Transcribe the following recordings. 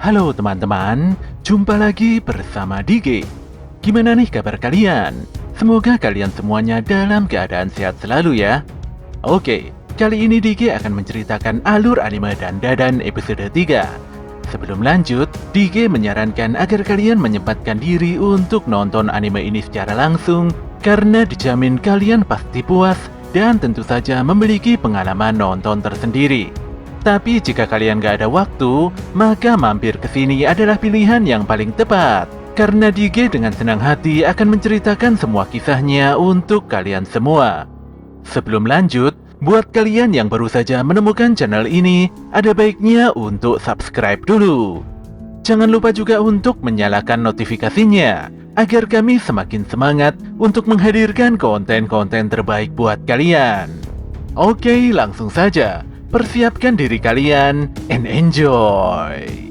Halo teman-teman, jumpa lagi bersama Dige. Gimana nih kabar kalian? Semoga kalian semuanya dalam keadaan sehat selalu ya. Oke, kali ini Dige akan menceritakan alur anime Dandadan episode 3. Sebelum lanjut, Dige menyarankan agar kalian menyempatkan diri untuk nonton anime ini secara langsung karena dijamin kalian pasti puas dan tentu saja memiliki pengalaman nonton tersendiri. Tapi jika kalian gak ada waktu, maka mampir ke sini adalah pilihan yang paling tepat. Karena Dige dengan senang hati akan menceritakan semua kisahnya untuk kalian semua. Sebelum lanjut, buat kalian yang baru saja menemukan channel ini, ada baiknya untuk subscribe dulu. Jangan lupa juga untuk menyalakan notifikasinya, agar kami semakin semangat untuk menghadirkan konten-konten terbaik buat kalian. Oke, langsung saja. Persiapkan diri kalian and enjoy!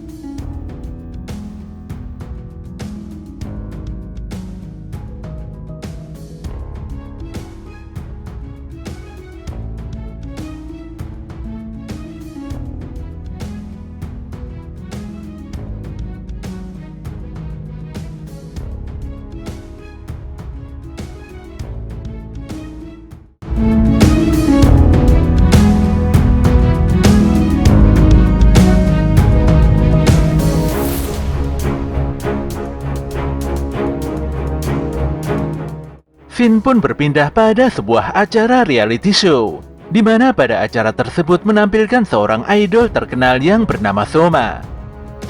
Finn pun berpindah pada sebuah acara reality show, di mana pada acara tersebut menampilkan seorang idol terkenal yang bernama Soma.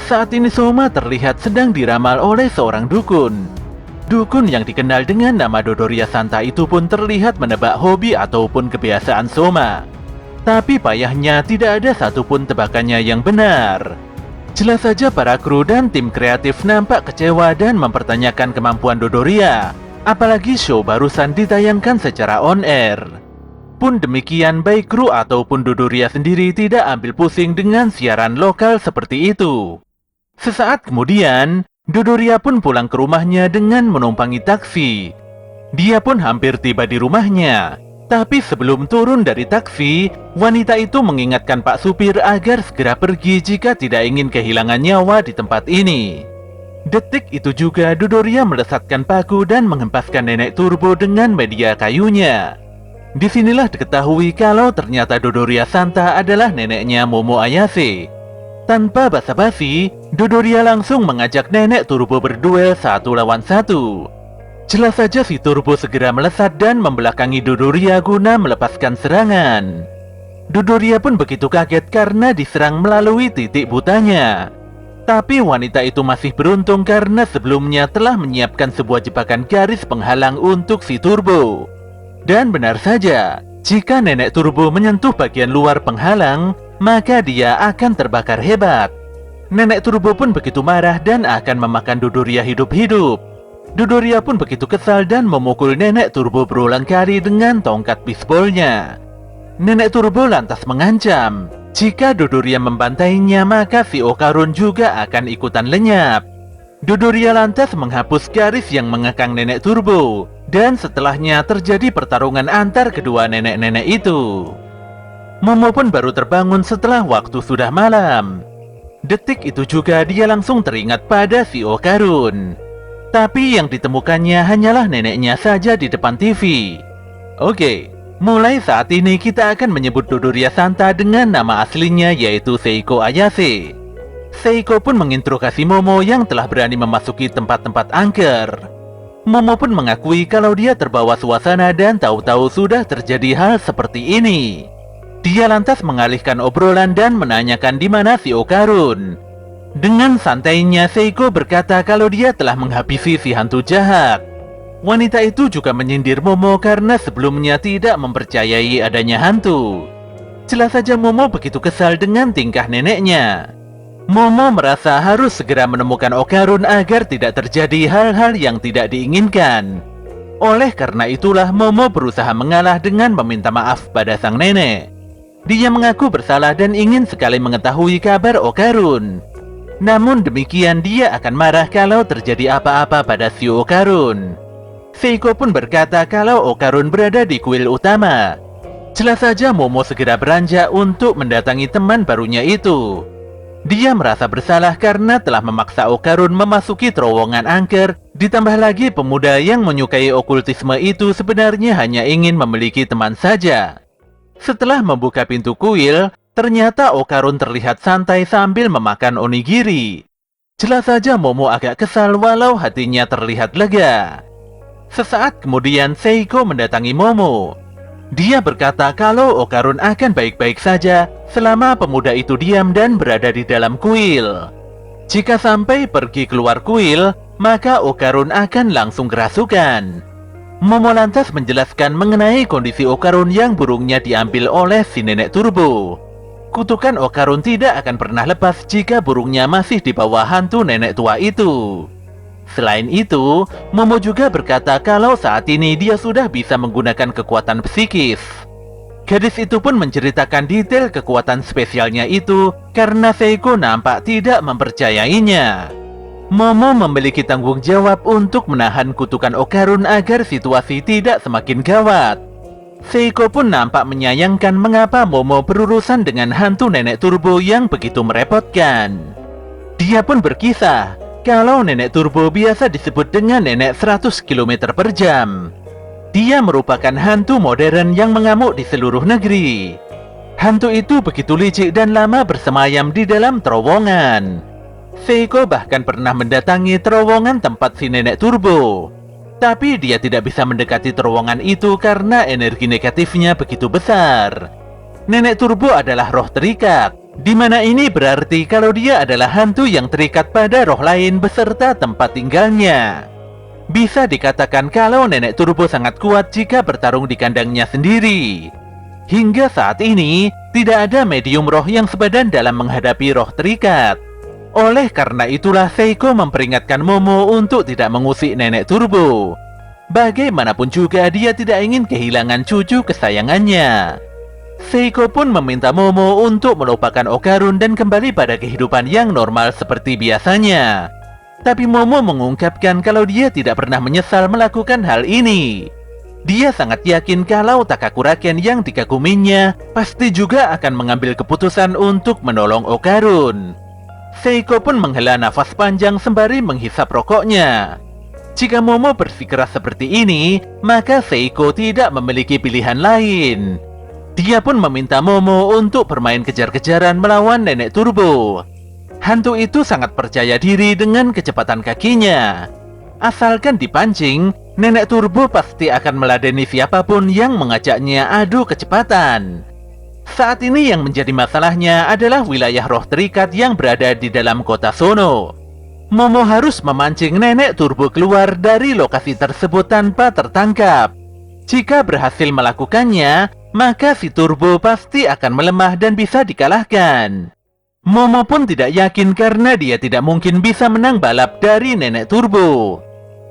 Saat ini Soma terlihat sedang diramal oleh seorang dukun. Dukun yang dikenal dengan nama Dodoria Santa itu pun terlihat menebak hobi ataupun kebiasaan Soma. Tapi payahnya tidak ada satupun tebakannya yang benar. Jelas saja para kru dan tim kreatif nampak kecewa dan mempertanyakan kemampuan Dodoria. Apalagi show barusan ditayangkan secara on-air. Pun demikian, baik kru ataupun Dodoria sendiri tidak ambil pusing dengan siaran lokal seperti itu. Sesaat kemudian, Dodoria pun pulang ke rumahnya dengan menumpangi taksi. Dia pun hampir tiba di rumahnya. Tapi sebelum turun dari taksi, wanita itu mengingatkan Pak Supir agar segera pergi jika tidak ingin kehilangan nyawa di tempat ini. Detik itu juga Dodoria melesatkan paku dan menghempaskan nenek Turbo dengan media kayunya. Disinilah diketahui kalau ternyata Dodoria Santa adalah neneknya Momo Ayase. Tanpa basa-basi, Dodoria langsung mengajak nenek Turbo berduel 1 lawan 1. Jelas saja si Turbo segera melesat dan membelakangi Dodoria guna melepaskan serangan. Dodoria pun begitu kaget karena diserang melalui titik butanya. Tapi wanita itu masih beruntung karena sebelumnya telah menyiapkan sebuah jebakan garis penghalang untuk si Turbo. Dan benar saja, jika nenek Turbo menyentuh bagian luar penghalang, maka dia akan terbakar hebat. Nenek Turbo pun begitu marah dan akan memakan Dodoria hidup-hidup. Dodoria pun begitu kesal dan memukul nenek Turbo berulang kali dengan tongkat bisbolnya. Nenek Turbo lantas mengancam, jika Dodoria membantainya maka si Okarun juga akan ikutan lenyap. Dodoria lantas menghapus garis yang mengekang nenek Turbo, dan setelahnya terjadi pertarungan antar kedua nenek-nenek itu. Momo pun baru terbangun setelah waktu sudah malam. Detik itu juga dia langsung teringat pada si Okarun. Tapi yang ditemukannya hanyalah neneknya saja di depan TV. Oke. Mulai saat ini kita akan menyebut Dodoria Santa dengan nama aslinya yaitu Seiko Ayase. Seiko pun menginterogasi Momo yang telah berani memasuki tempat-tempat angker. Momo pun mengakui kalau dia terbawa suasana dan tahu-tahu sudah terjadi hal seperti ini. Dia lantas mengalihkan obrolan dan menanyakan di mana si Okarun. Dengan santainya Seiko berkata kalau dia telah menghabisi si hantu jahat. Wanita itu juga menyindir Momo karena sebelumnya tidak mempercayai adanya hantu. Jelas saja Momo begitu kesal dengan tingkah neneknya. Momo merasa harus segera menemukan Okarun agar tidak terjadi hal-hal yang tidak diinginkan. Oleh karena itulah Momo berusaha mengalah dengan meminta maaf pada sang nenek. Dia mengaku bersalah dan ingin sekali mengetahui kabar Okarun. Namun demikian dia akan marah kalau terjadi apa-apa pada si Okarun. Seiko pun berkata kalau Okarun berada di kuil utama. Jelas saja Momo segera beranjak untuk mendatangi teman barunya itu. Dia merasa bersalah karena telah memaksa Okarun memasuki terowongan angker, ditambah lagi pemuda yang menyukai okultisme itu sebenarnya hanya ingin memiliki teman saja. Setelah membuka pintu kuil, ternyata Okarun terlihat santai sambil memakan onigiri. Jelas saja Momo agak kesal walau hatinya terlihat lega. Sesaat kemudian Seiko mendatangi Momo. Dia berkata kalau Okarun akan baik-baik saja selama pemuda itu diam dan berada di dalam kuil. Jika sampai pergi keluar kuil, maka Okarun akan langsung kerasukan. Momo lantas menjelaskan mengenai kondisi Okarun yang burungnya diambil oleh si nenek turbo. Kutukan Okarun tidak akan pernah lepas jika burungnya masih di bawah hantu nenek tua itu. Selain itu, Momo juga berkata kalau saat ini dia sudah bisa menggunakan kekuatan psikis. Gadis itu pun menceritakan detail kekuatan spesialnya itu karena Seiko nampak tidak mempercayainya. Momo memiliki tanggung jawab untuk menahan kutukan Okarun agar situasi tidak semakin gawat. Seiko pun nampak menyayangkan mengapa Momo berurusan dengan hantu nenek turbo yang begitu merepotkan. Dia pun berkisah kalau nenek turbo biasa disebut dengan nenek 100 km per jam. Dia merupakan hantu modern yang mengamuk di seluruh negeri. Hantu itu begitu licik dan lama bersemayam di dalam terowongan. Seiko bahkan pernah mendatangi terowongan tempat si nenek turbo. Tapi dia tidak bisa mendekati terowongan itu karena energi negatifnya begitu besar. Nenek turbo adalah roh terikat, di mana ini berarti kalau dia adalah hantu yang terikat pada roh lain beserta tempat tinggalnya. Bisa dikatakan kalau nenek turbo sangat kuat jika bertarung di kandangnya sendiri. Hingga saat ini, tidak ada medium roh yang sepadan dalam menghadapi roh terikat. Oleh karena itulah Seiko memperingatkan Momo untuk tidak mengusik nenek turbo. Bagaimanapun juga dia tidak ingin kehilangan cucu kesayangannya. Seiko pun meminta Momo untuk melupakan Okarun dan kembali pada kehidupan yang normal seperti biasanya. Tapi Momo mengungkapkan kalau dia tidak pernah menyesal melakukan hal ini. Dia sangat yakin kalau Takakuraken yang dikaguminya pasti juga akan mengambil keputusan untuk menolong Okarun. Seiko pun menghela nafas panjang sembari menghisap rokoknya. Jika Momo bersikeras seperti ini, maka Seiko tidak memiliki pilihan lain. Dia pun meminta Momo untuk bermain kejar-kejaran melawan nenek turbo. Hantu itu sangat percaya diri dengan kecepatan kakinya. Asalkan dipancing, nenek turbo pasti akan meladeni siapapun yang mengajaknya adu kecepatan. Saat ini yang menjadi masalahnya adalah wilayah roh terikat yang berada di dalam kota Sono. Momo harus memancing nenek turbo keluar dari lokasi tersebut tanpa tertangkap. Jika berhasil melakukannya, maka si turbo pasti akan melemah dan bisa dikalahkan. Momo pun tidak yakin karena dia tidak mungkin bisa menang balap dari nenek turbo.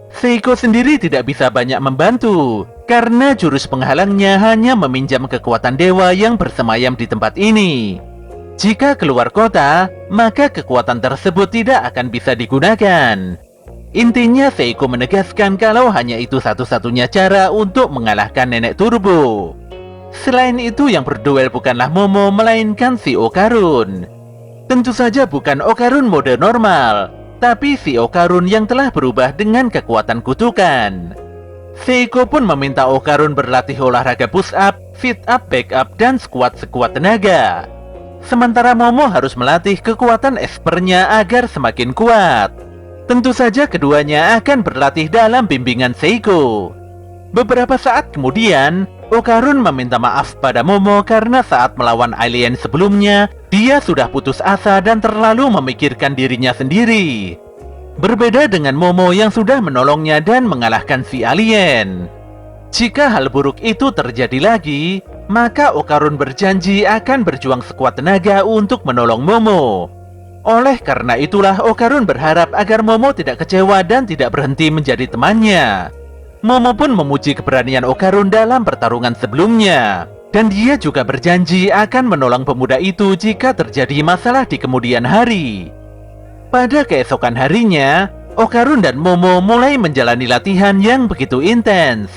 Seiko sendiri tidak bisa banyak membantu karena jurus penghalangnya hanya meminjam kekuatan dewa yang bersemayam di tempat ini. Jika keluar kota, maka kekuatan tersebut tidak akan bisa digunakan. Intinya Seiko menegaskan kalau hanya itu satu-satunya cara untuk mengalahkan nenek turbo. Selain itu yang berduel bukanlah Momo melainkan si Okarun. Tentu saja bukan Okarun mode normal, tapi si Okarun yang telah berubah dengan kekuatan kutukan. Seiko pun meminta Okarun berlatih olahraga push up, sit up, back up, dan squat sekuat tenaga. Sementara Momo harus melatih kekuatan espernya agar semakin kuat. Tentu saja keduanya akan berlatih dalam bimbingan Seiko. Beberapa saat kemudian, Okarun meminta maaf pada Momo karena saat melawan alien sebelumnya, dia sudah putus asa dan terlalu memikirkan dirinya sendiri. Berbeda dengan Momo yang sudah menolongnya dan mengalahkan si alien. Jika hal buruk itu terjadi lagi, maka Okarun berjanji akan berjuang sekuat tenaga untuk menolong Momo. Oleh karena itulah Okarun berharap agar Momo tidak kecewa dan tidak berhenti menjadi temannya. Momo pun memuji keberanian Okarun dalam pertarungan sebelumnya. Dan dia juga berjanji akan menolong pemuda itu jika terjadi masalah di kemudian hari. Pada keesokan harinya, Okarun dan Momo mulai menjalani latihan yang begitu intens.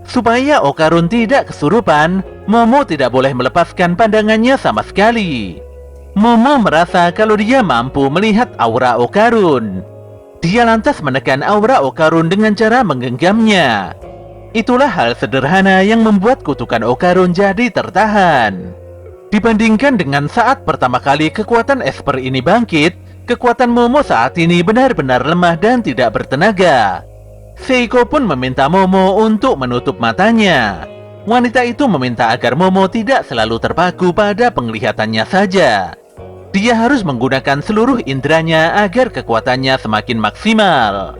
Supaya Okarun tidak kesurupan, Momo tidak boleh melepaskan pandangannya sama sekali. Momo merasa kalau dia mampu melihat aura Okarun. Dia lantas menekan aura Okarun dengan cara menggenggamnya. Itulah hal sederhana yang membuat kutukan Okarun jadi tertahan. Dibandingkan dengan saat pertama kali kekuatan Esper ini bangkit, kekuatan Momo saat ini benar-benar lemah dan tidak bertenaga. Seiko pun meminta Momo untuk menutup matanya. Wanita itu meminta agar Momo tidak selalu terpaku pada penglihatannya saja. Dia harus menggunakan seluruh inderanya agar kekuatannya semakin maksimal.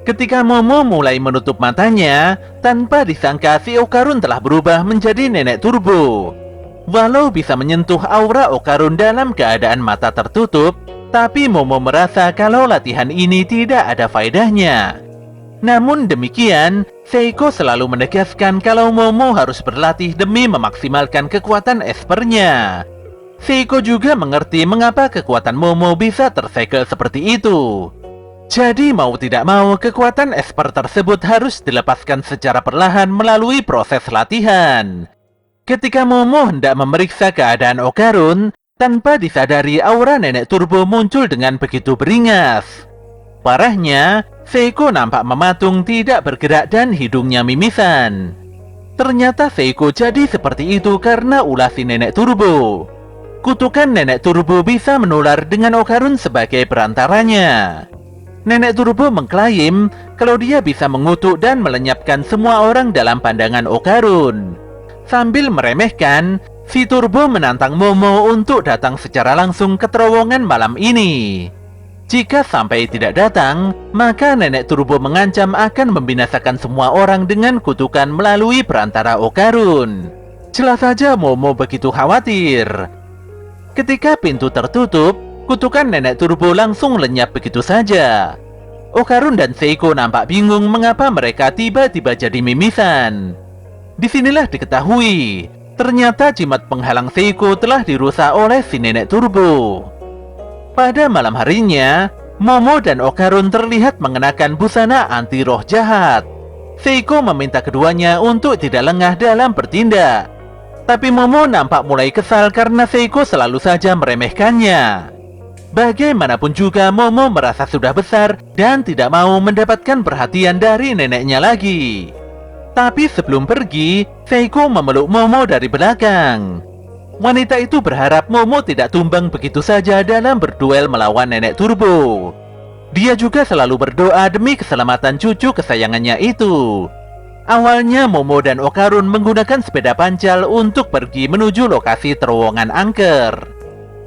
Ketika Momo mulai menutup matanya, tanpa disangka si Okarun telah berubah menjadi nenek turbo. Walau bisa menyentuh aura Okarun dalam keadaan mata tertutup, tapi Momo merasa kalau latihan ini tidak ada faedahnya. Namun demikian, Seiko selalu menegaskan kalau Momo harus berlatih demi memaksimalkan kekuatan Espernya. Seiko juga mengerti mengapa kekuatan Momo bisa tersegel seperti itu. Jadi mau tidak mau kekuatan Esper tersebut harus dilepaskan secara perlahan melalui proses latihan. Ketika Momo hendak memeriksa keadaan Okarun, tanpa disadari aura nenek turbo muncul dengan begitu beringas. Parahnya, Seiko nampak mematung, tidak bergerak dan hidungnya mimisan. Ternyata Seiko jadi seperti itu karena ulah si nenek turbo. Kutukan nenek turbo bisa menular dengan Okarun sebagai perantaranya. Nenek turbo mengklaim kalau dia bisa mengutuk dan melenyapkan semua orang dalam pandangan Okarun. Sambil meremehkan, si turbo menantang Momo untuk datang secara langsung ke terowongan malam ini. Jika sampai tidak datang, maka nenek turbo mengancam akan membinasakan semua orang dengan kutukan melalui perantara Okarun. Jelas saja Momo begitu khawatir. Ketika pintu tertutup, kutukan nenek turbo langsung lenyap begitu saja. Okarun dan Seiko nampak bingung mengapa mereka tiba-tiba jadi mimisan. Disinilah diketahui, ternyata jimat penghalang Seiko telah dirusak oleh si nenek turbo. Pada malam harinya, Momo dan Okarun terlihat mengenakan busana anti roh jahat. Seiko meminta keduanya untuk tidak lengah dalam bertindak. Tapi Momo nampak mulai kesal karena Seiko selalu saja meremehkannya. Bagaimanapun juga Momo merasa sudah besar dan tidak mau mendapatkan perhatian dari neneknya lagi. Tapi sebelum pergi, Seiko memeluk Momo dari belakang. Wanita itu berharap Momo tidak tumbang begitu saja dalam berduel melawan nenek turbo. Dia juga selalu berdoa demi keselamatan cucu kesayangannya itu. Awalnya Momo dan Okarun menggunakan sepeda pancal untuk pergi menuju lokasi terowongan angker.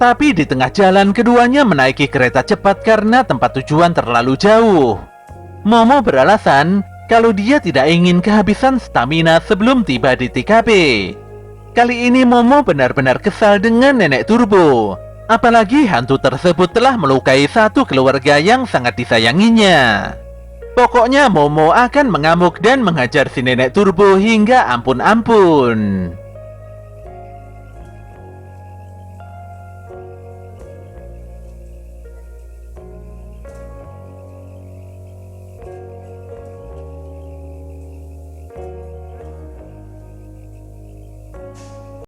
Tapi di tengah jalan keduanya menaiki kereta cepat karena tempat tujuan terlalu jauh. Momo beralasan kalau dia tidak ingin kehabisan stamina sebelum tiba di TKP. Kali ini Momo benar-benar kesal dengan nenek turbo. Apalagi hantu tersebut telah melukai satu keluarga yang sangat disayanginya. Pokoknya Momo akan mengamuk dan menghajar si nenek turbo hingga ampun-ampun.